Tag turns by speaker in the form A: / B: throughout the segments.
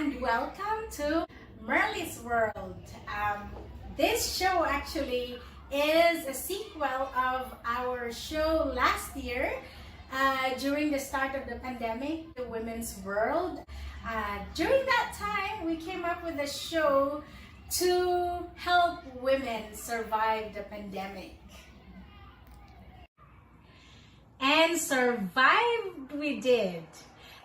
A: and welcome to Merle's World. This show actually is a sequel of our show last year during the start of the pandemic, the Women's World. During that time, we came up with a show to help women survive the pandemic. And survived we did.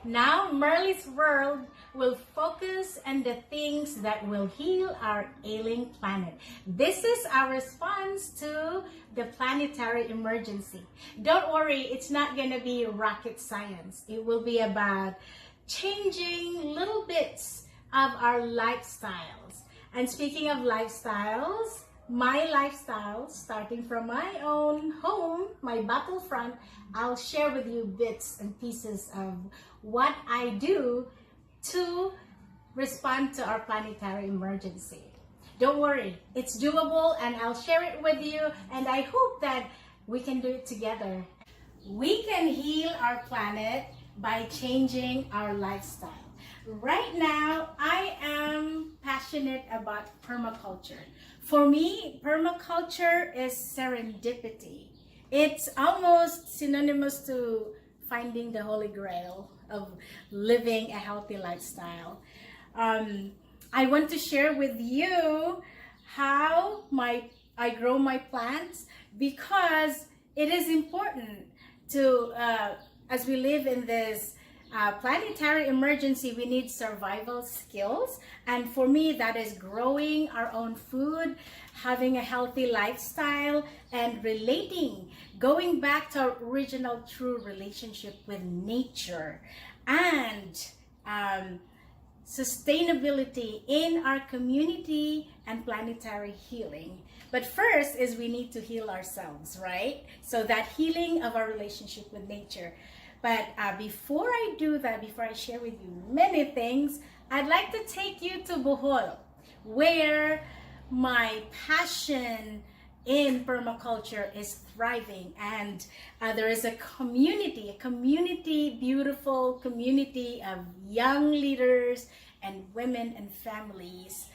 A: Now Merle's World will focus on the things that will heal our ailing planet. This is our response to the planetary emergency. Don't worry, it's not going to be rocket science. It will be about changing little bits of our lifestyles. And speaking of lifestyles, my lifestyle, starting from my own home, my battlefront, I'll share with you bits and pieces of what I do to respond to our planetary emergency. Don't worry, it's doable and I'll share it with you, and I hope that we can do it together. We can heal our planet by changing our lifestyle. Right now, I am passionate about permaculture. For me, permaculture is serendipity. It's almost synonymous to finding the holy grail of living a healthy lifestyle. I want to share with you how I grow my plants, because it is important to, as we live in this planetary emergency, we need survival skills, and for me that is growing our own food, having a healthy lifestyle, and relating, going back to our original true relationship with nature, and sustainability in our community and planetary healing. But first is we need to heal ourselves, right? So that healing of our relationship with nature. But before I do that, before I share with you many things, I'd like to take you to Bohol, where my passion in permaculture is thriving. And there is a community, beautiful community of young leaders and women and families.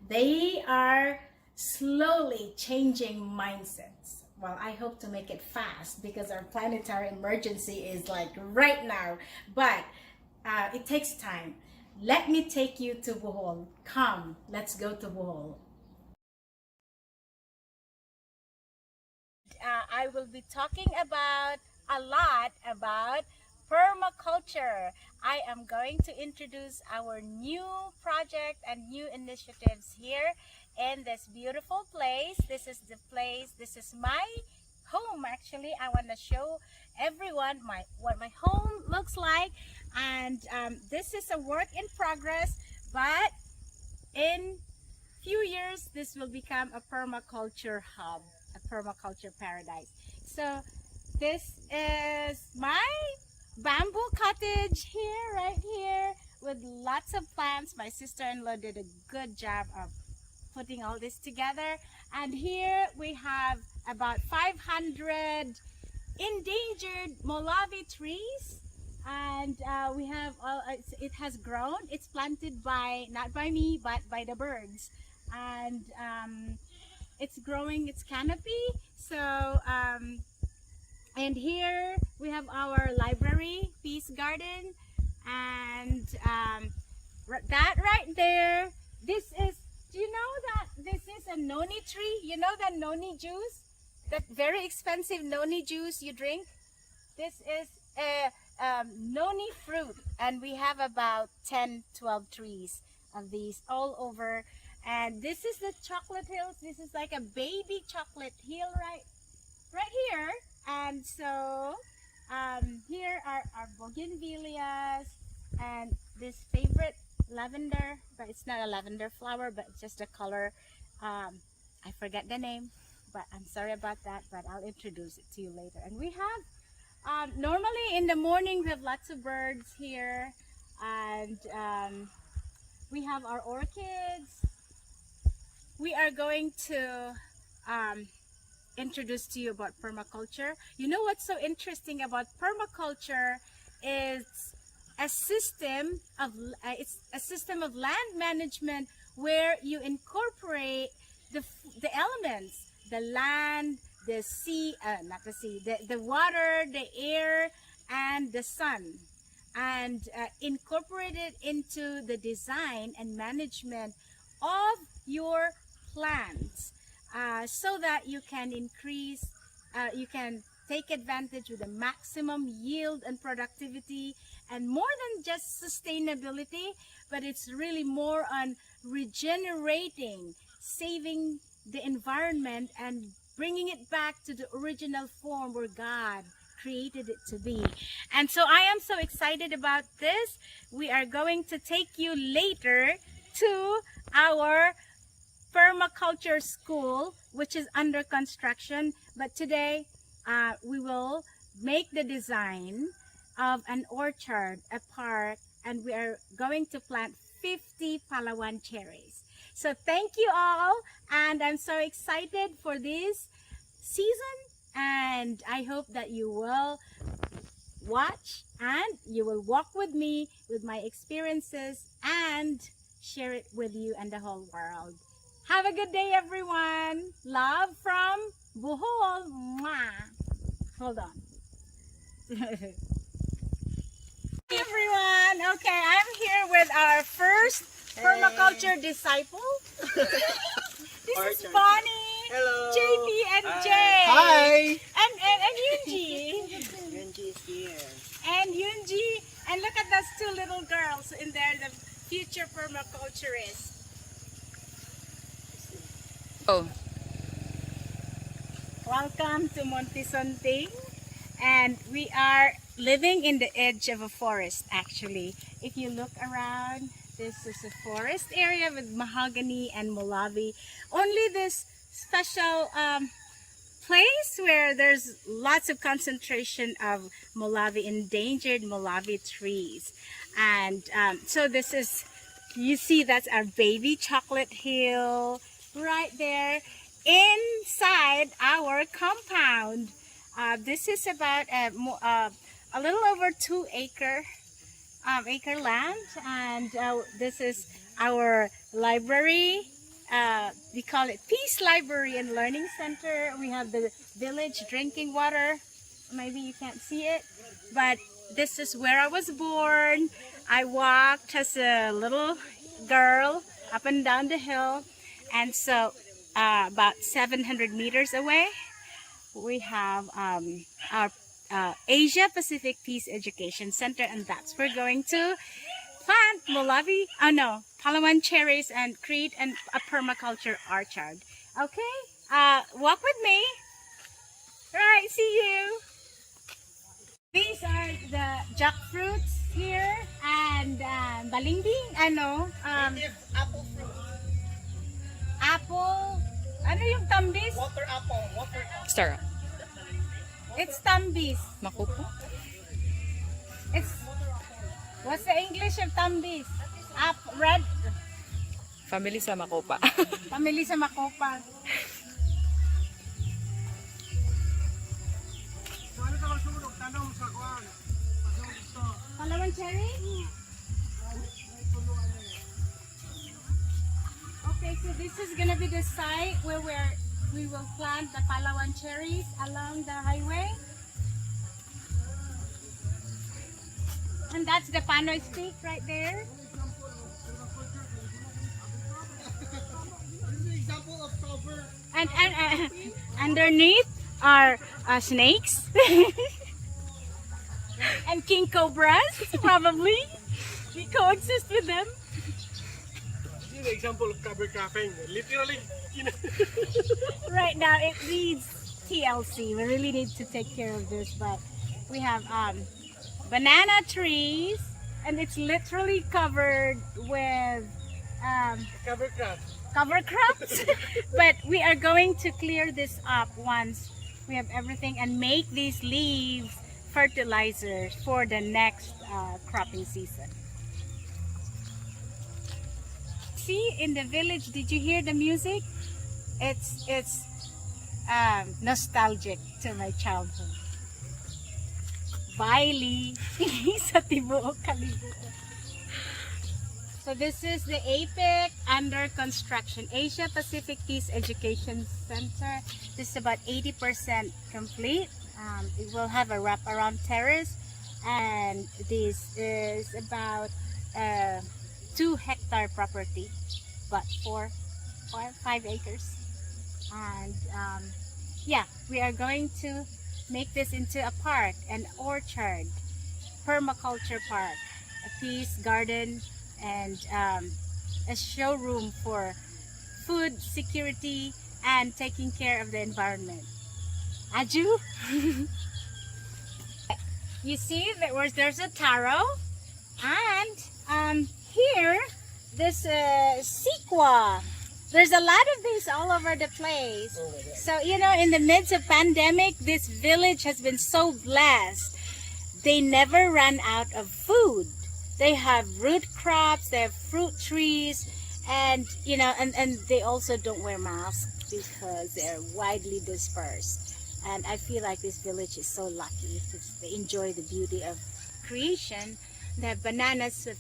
A: They are slowly changing mindsets. Well, I hope to make it fast because our planetary emergency is like right now, but it takes time. Let me take you to Bohol. Come, let's go to Bohol. I will be talking a lot about permaculture. I am going to introduce our new project and new initiatives here in this beautiful place. This is the place, this is my home actually. I want to show everyone what my home looks like, and this is a work in progress, but in few years this will become a permaculture hub, a permaculture paradise. So this is my bamboo cottage here, right here, with lots of plants. My sister-in-law did a good job of putting all this together, and here we have about 500 endangered Molavi trees, and we have it has grown. It's planted by, not by me, but by the birds, and it's growing its canopy. So and here we have our library, peace garden, and that right there, this is, do you know that this is a noni tree? You know that noni juice? That very expensive noni juice you drink? This is a noni fruit, and we have about 10-12 trees of these all over. And this is the chocolate hills. This is like a baby chocolate hill right here. And so here are our bougainvilleas, and this favorite lavender, but it's not a lavender flower, but it's just a color. I forget the name, but I'm sorry about that, but I'll introduce it to you later. And we have normally in the morning we have lots of birds here, and we have our orchids. We are going to introduce to you about permaculture. You know what's so interesting about permaculture is a system of land management where you incorporate the elements, the land, the sea, not the sea, the water, the air, and the sun, and incorporate it into the design and management of your plants, so that you can increase, you can take advantage with the maximum yield and productivity, and more than just sustainability, but it's really more on regenerating, saving the environment, and bringing it back to the original form where God created it to be. And so I am so excited about this. We are going to take you later to our permaculture school, which is under construction, but today we will make the design of an orchard, a park, and we are going to plant 50 Palawan cherries. So thank you all, and I'm so excited for this season, and I hope that you will watch and you will walk with me with my experiences and share it with you and the whole world. Have a good day, everyone. Love from Bohol. Mwah. Hold on. Hey everyone. Okay, I'm here with our first permaculture disciple. This is Bonnie,
B: Hello.
A: JP, and Jay.
B: Hi.
A: And Yunji.
B: Yunji is here.
A: And Yunji. And look at those two little girls in there, the future permaculturists.
C: Oh,
A: Welcome to Montisonting, and we are living in the edge of a forest. Actually, if you look around, this is a forest area with mahogany and molavi. Only this special place where there's lots of concentration of molavi, endangered molavi trees. And so this is, you see, that's our baby chocolate hill right there inside our compound. This is about a little over 2 acre land, and this is our library. We call it Peace Library and Learning Center. We have the village drinking water. Maybe you can't see it, but this is where I was born. I walked as a little girl up and down the hill. And so about 700 meters away, we have our Asia Pacific Peace Education Center, and that's where we're going to plant Palawan cherries and create a permaculture orchard. Okay, walk with me. All right, see you. These are the jackfruits here, and balimbing,
B: Native apple fruit.
A: apple, ano yung tambis?
B: Water apple. Water apple.
C: Star.
A: It's tambis.
C: Makupo?
A: It's, what's the English of tambis? Red.
C: Family sa Makopa.
A: Pamili sa Makopa. Palawan cherry? Okay, so this is gonna be the site where we will plant the Palawan cherries along the highway. And that's the Panoy stick right there.
B: This is an example of cover.
A: And underneath are snakes and king cobras, probably. We coexist with them.
B: This is an example of cover cropping. Literally.
A: Right now it needs TLC. We really need to take care of this, but we have banana trees, and it's literally covered with
B: Cover crop.
A: cover crops. But we are going to clear this up once we have everything and make these leaves fertilizers for the next cropping season. See, in the village, did you hear the music? It's nostalgic to my childhood. Bailey sa tibuok kalibutan. So this is the APEC under construction, Asia Pacific Peace Education Center. This is about 80% complete. It will have a wraparound terrace, and this is about 2-hectare property, but 5 acres. And yeah, we are going to make this into a park, an orchard, permaculture park, a peace garden, and a showroom for food security and taking care of the environment. Aju? You see that there's a taro, and here this sequoia. There's a lot of these all over the place. So you know, in the midst of pandemic, this village has been so blessed. They never run out of food. They have root crops, they have fruit trees, and you know, and they also don't wear masks because they're widely dispersed. And I feel like this village is so lucky because they enjoy the beauty of creation. They have bananas with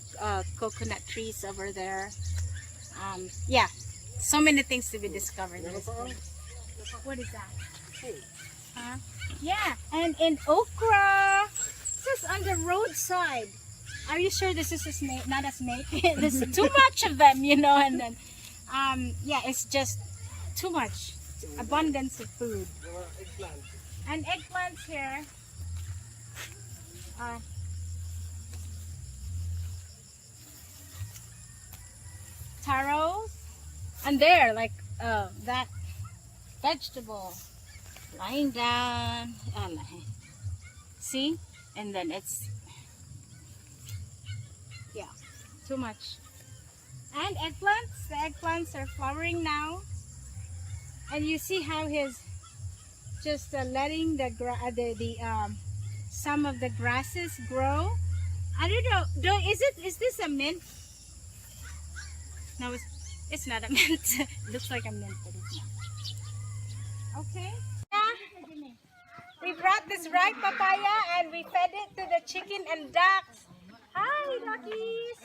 A: coconut trees over there. Yeah, so many things to be discovered in this place. What is that? Huh? Yeah, and in okra, this is on the roadside. Are you sure this is a snake? Not a snake. There's too much of them, you know, and then, yeah, it's just too much. Abundance of food. And eggplants here. Taros. And there, like, that vegetable lying down. See? And then it's, yeah, too much. And eggplants. The eggplants are flowering now. And you see how he's just letting the some of the grasses grow. I don't know. Is this a mint? No, it's not a mint. It looks like a mint, but it's not. Okay. Yeah. We brought this ripe papaya and we fed it to the chicken and ducks. Hi, duckies.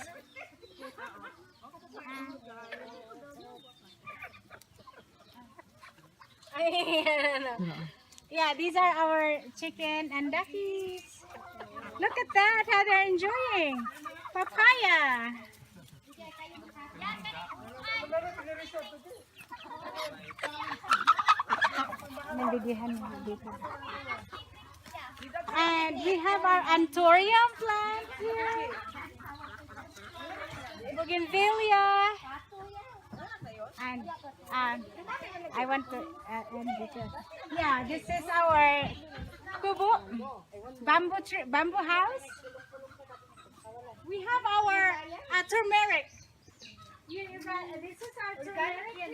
A: Yeah, these are our chicken and duckies. Look at that, how they're enjoying papaya. And we have our anthurium plant here. Bougainvillea. And I want to end because yeah, this is our kubo bamboo house. We have our turmeric. This is our turmeric.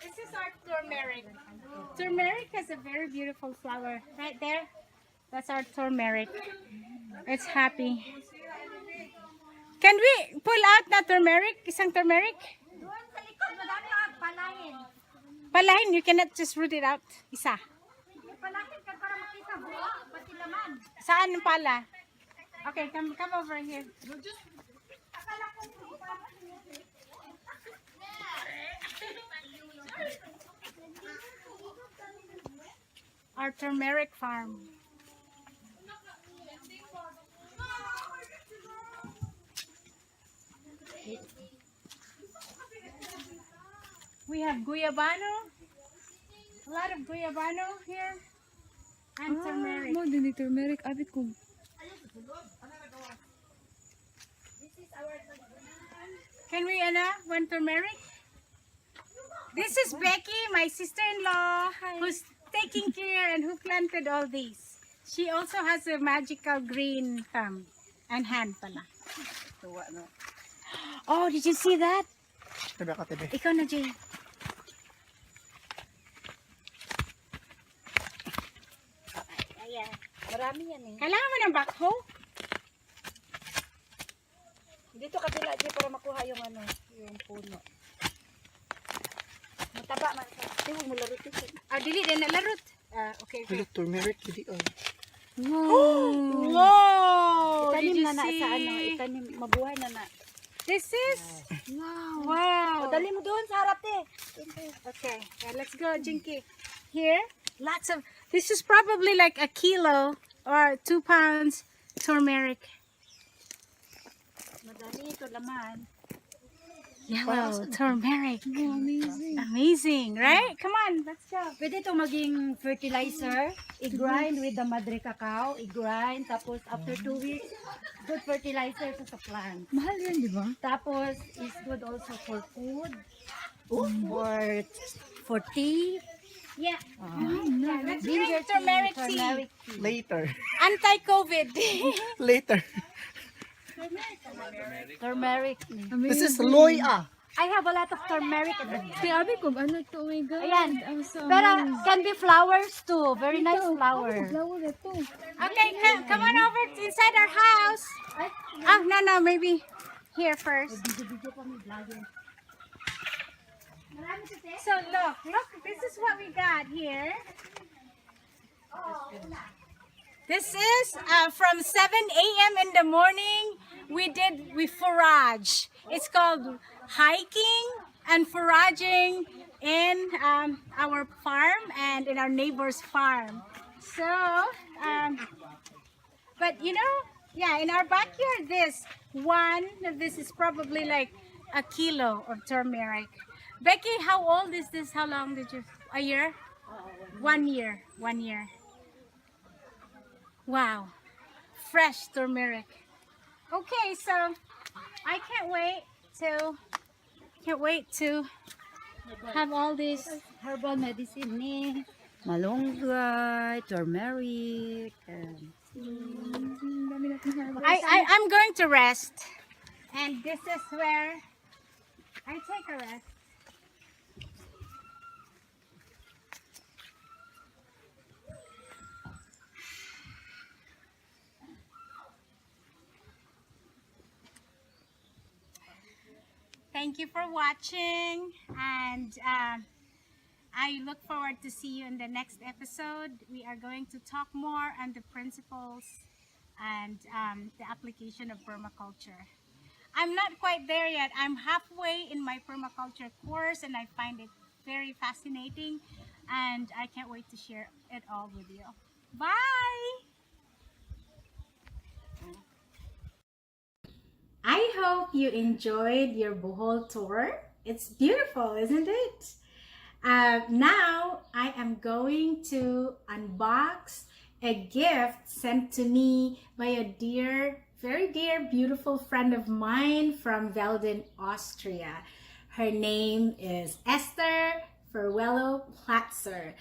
A: This is our turmeric. Turmeric has a very beautiful flower right there. That's our turmeric. It's happy. Can we pull out the turmeric? Isang turmeric? Palahin. You cannot just root it out. Isa. Saan yung pala? Okay, come over here. Our turmeric farm. We have guyabano, a lot of guyabano here, and turmeric.
C: Mo din turmeric abit ko.
A: Can we want turmeric? This is Becky, my sister-in-law, who's taking care and who planted all these. She also has a magical green thumb and hand pala. Oh, did you see that? Ikaw na, Jay. Ayan.
D: Marami yan eh.
A: Kailangan mo ng backhoe?
D: Dito kabila di para makuha yung ano, yung puno. Mataba man sa. Di mo larot ito.
A: Ah, dili din na larot. Okay.
B: Hello, turmeric with the oil.
A: Whoa! Did
D: Itanim
A: you
D: na na
A: see?
D: sa ano, itanim, mabuhay na na.
A: This is
D: O,
A: wow.
D: dali mo doon sa harap eh.
A: Okay, let's go, Jinky. Here, lots of. This is probably like a kilo or 2 pounds turmeric.
D: Madali ito laman.
A: Yellow turmeric. Amazing, right? Come on, let's go.
D: Pwede ito maging fertilizer. I-grind with the madre cacao. I-grind. Tapos after 2 weeks, good fertilizer sa plant.
C: Mahal yan, di ba?
D: Tapos is good also for food. For tea.
A: Yeah. Let's
D: Ginger
A: drink turmeric tea.
D: turmeric tea.
B: Later.
A: Anti-COVID.
B: Later.
D: Turmeric tea.
B: This is loya.
D: I have a lot of turmeric in the
C: Sabi ko, ano to, oh my God.
D: Ayan.
C: Ang so
D: Pero can be flowers too. Very nice flower.
C: flower ito.
A: Okay, come on over inside our house. Oh, no, maybe here first. So look, this is what we got here. This is from 7 a.m. in the morning. We forage. It's called hiking and foraging in our farm and in our neighbor's farm. So, but you know, yeah, in our backyard, this is probably like a kilo of turmeric. Becky, how old is this? How long did you? A year? 1 year. 1 year. Wow, fresh turmeric. Okay, so I can't wait to have all these.
D: Herbal medicine ni malunggay, turmeric.
A: I'm going to rest, and this is where I take a rest. Thank you for watching, and I look forward to see you in the next episode. We are going to talk more on the principles and the application of permaculture. I'm not quite there yet. I'm halfway in my permaculture course, and I find it very fascinating, and I can't wait to share it all with you. Bye! I hope you enjoyed your Bohol tour. It's beautiful, isn't it? Now I am going to unbox a gift sent to me by a very dear, beautiful friend of mine from Velden, Austria. Her name is Esther Ferwello Platzer.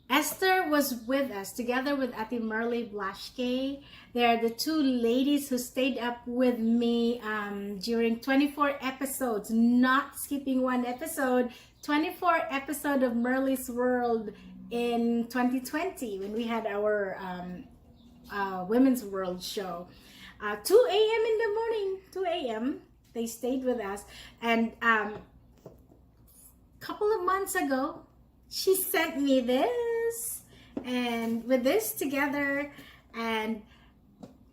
A: Esther was with us together with Ate Merle Blaschke. They are the two ladies who stayed up with me during 24 episodes, not skipping one episode. 24 episode of Merle's World in 2020 when we had our Women's World show. 2 a.m. in the morning, 2 a.m. They stayed with us, and couple of months ago, she sent me this, and with this together, and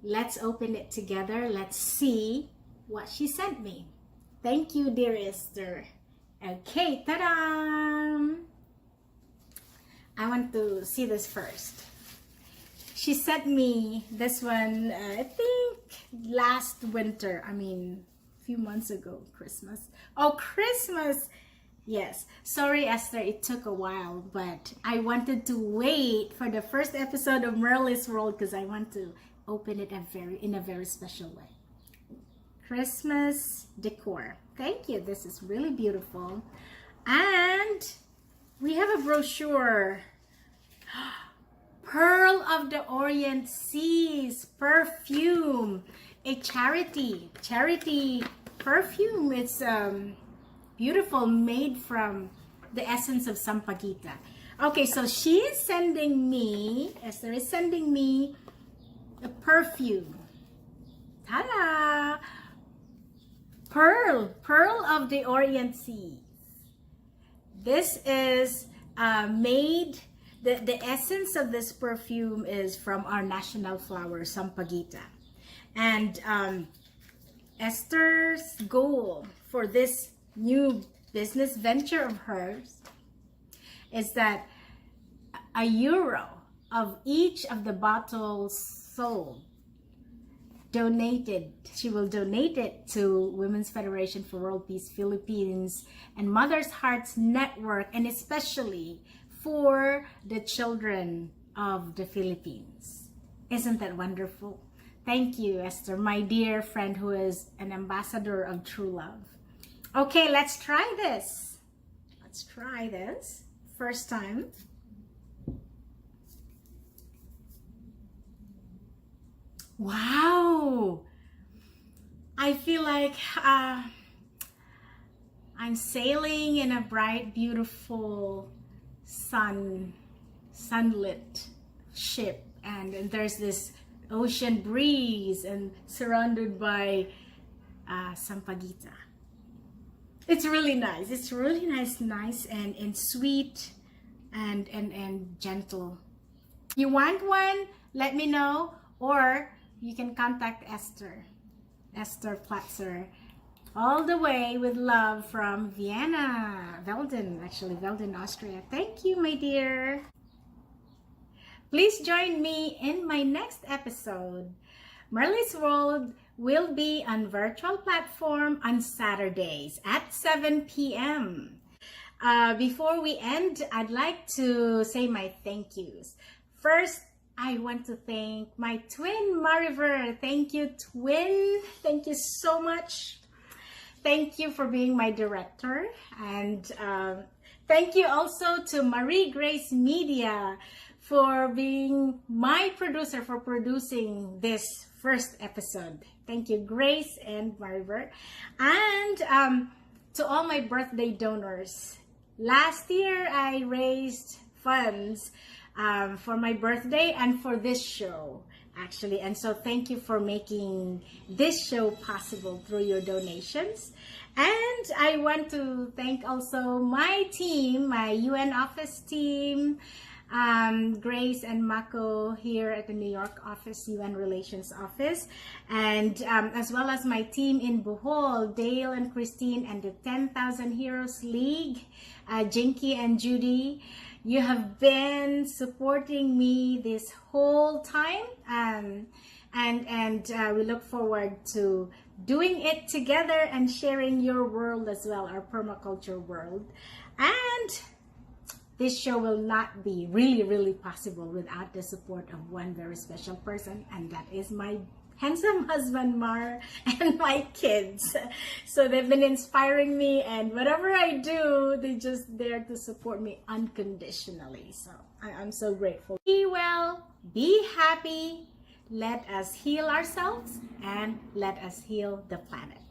A: let's open it together. Let's see what she sent me. Thank you, dear Esther. Okay, ta-da! I want to see this first. She sent me this one, I think last winter. I mean, a few months ago, Christmas. Oh, Christmas! Yes, sorry Esther, it took a while, but I wanted to wait for the first episode of Merle's World because I want to open it in a very special way. Christmas decor. Thank you, this is really beautiful. And we have a brochure. Pearl of the Orient Seas perfume, a charity perfume. It's beautiful, made from the essence of Sampaguita. Okay, so she is sending me, Esther is sending me a perfume. Ta-da! Pearl of the Orient Seas. This is made The essence of this perfume is from our national flower, Sampaguita. And Esther's goal for this new business venture of hers is that €1 of each of the bottles sold she will donate it to Women's Federation for World Peace Philippines and Mother's Hearts Network, and especially for the children of the Philippines. Isn't that wonderful? Thank you, Esther, my dear friend who is an ambassador of true love. Okay, let's try this. Let's try this. First time. Wow! I feel like I'm sailing in a bright, beautiful, sunlit ship, and there's this ocean breeze and surrounded by Sampaguita. It's really nice. It's really nice and sweet and gentle. You want one? Let me know, or you can contact Esther Platzer, all the way with love from Vienna, Velden, Austria. Thank you, my dear. Please join me in my next episode. Marley's World will be on virtual platform on Saturdays at 7 p.m. Before we end, I'd like to say my thank yous. First, I want to thank my twin, Mariver. Thank you, twin. Thank you so much. Thank you for being my director. And thank you also to Marie Grace Media for being my producer, for producing this first episode. Thank you, Grace and Mariver. And to all my birthday donors. Last year, I raised funds for my birthday and for this show, actually. And so thank you for making this show possible through your donations. And I want to thank also my team, my UN office team, Grace and Mako here at the New York office, UN Relations Office, and as well as my team in Bohol, Dale and Christine, and the 10,000 Heroes League, Jinky and Judy. You have been supporting me this whole time, and we look forward to doing it together and sharing your world as well, our permaculture world. And this show will not be really possible without the support of one very special person, and that is my handsome husband, Mar, and my kids. So they've been inspiring me, and whatever I do, they just dare to support me unconditionally. So I'm so grateful. Be well, be happy, let us heal ourselves, and let us heal the planet.